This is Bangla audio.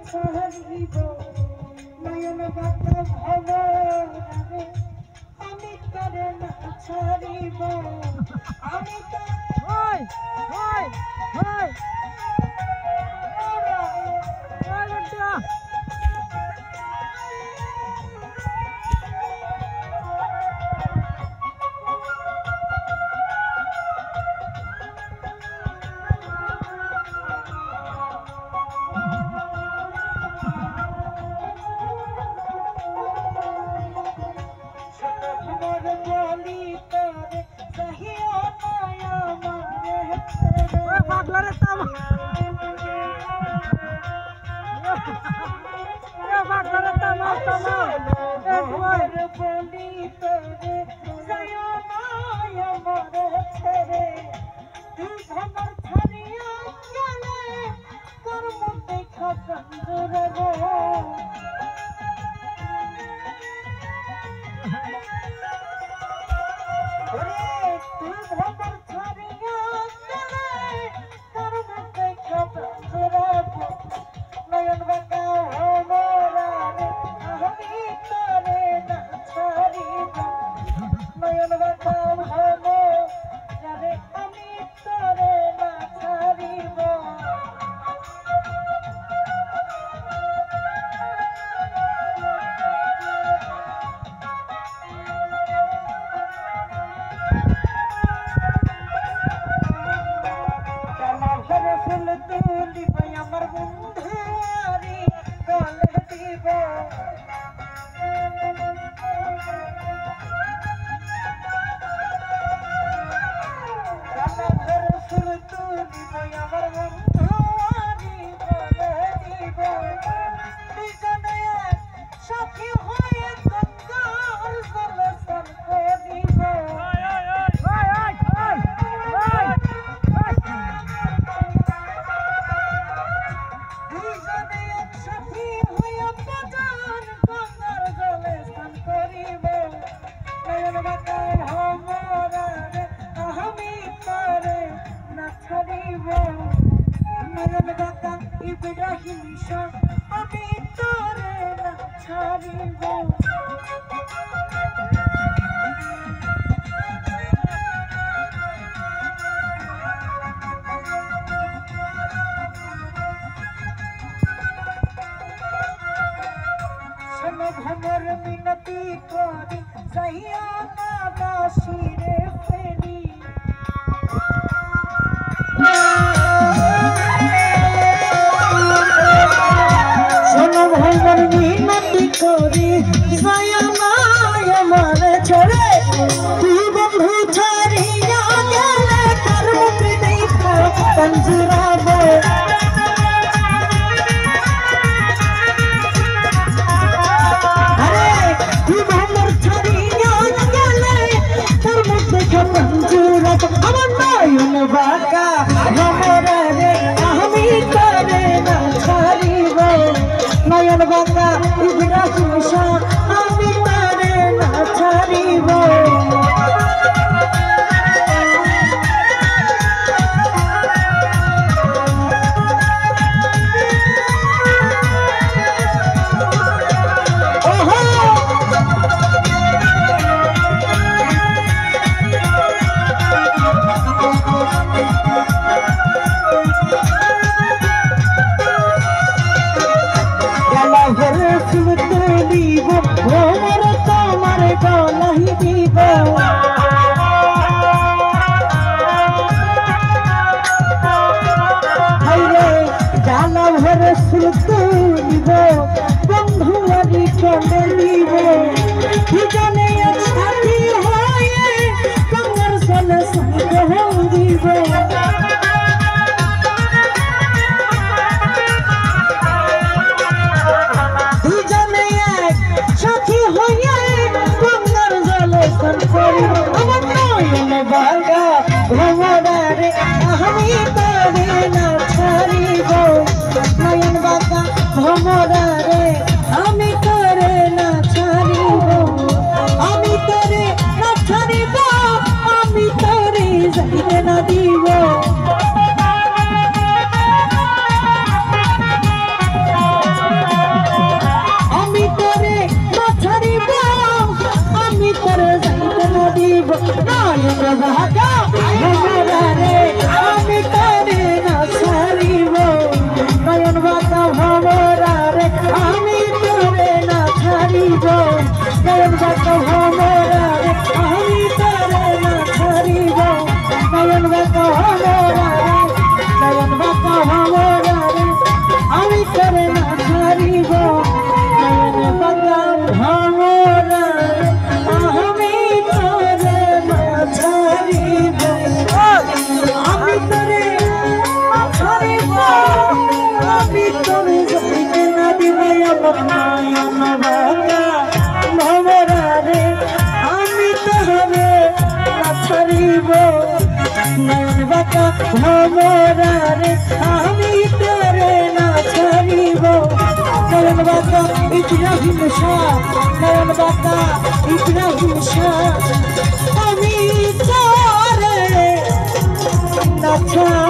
ছাড়িব নয়ন বাতা ভবরে আমি তোরে না ছাড়িব আমি তো ওই ওই ওই ওই বড়া পাগলারে তাম পাগলারে তাম তাম একবার বলি তোরে যায় মায়া মরে ছেড়ে তুই ভমর ছাড়িয়া গেলে তোর মধ্যে খাতন্দরে গো ওরে তুই ভমর ছাড়িয়া গেলে তোর মধ্যে খাতন্দরে গো নয়ন বাঁকা ভমরারে আমি তোরে না ছাড়িব নয়ন বাঁকা ভমরারে আমি তোরে না ছাড়িব ফুল তুলিব আমার বন্ধুয়ারি গলে দিব ফুল তুলিব আমার বন্ধুয়ারি গলে দিব দুজনে সাথী হয়ে গঙ্গার জলে স্নান করিব দুইজনে একসাথে হইয়া বাজার গঙ্গার জলে স্নান করিব নয়ন বাঁকা ভমরারে আমি তোরে না ছাড়িব নয়ন বাঁকা ইব্রাহিম শাহ আমি তোরে না ছাড়িব ভমর মিনতি করি যাইয়া না বাসিরে ফেরি শোনো ভমর মিনতি করি যাইয়া না আমার ছেড়ে তুই বন্ধু ছাড়িয়া গেলে তার মুখ দেখা পঞ্জরাবো আমার নয়ন বাঁকা ভমরারে আমি তোরে না ছাড়িব নয়ন বাঁকা ইব্রাহিম শাহ আমি তোরে না ছাড়িব ফুল তুলিব ভমর তোমার গলায় দিব হাইরে ডালা ভরে ফুল তুলিব বন্ধুয়ারি চলে নিব দুজনে একসাথে হয়ে গঙ্গার জলে স্নান দিব আমার নয়ন বাঁকা ভমরারে আমি তোরে না ছাড়িব নয়ন বাঁকা ভমরারে আমি তোরে না ছাড়িব আমি তোরে না ছাড়িব আমি তোরে যাইতে না দিব তোরে যাইতে না দিলে আমার নয়ন বাঁকা ভমরা রে আমি তোরে না ছাড়িব নয়ন বাঁকা ভমরা রে আমি তোরে না ছাড়িব নয়ন বাঁকা ইব্রাহিম শাহ নয়ন বাঁকা ইব্রাহিম শাহ আমি তোরে না ছাড়িব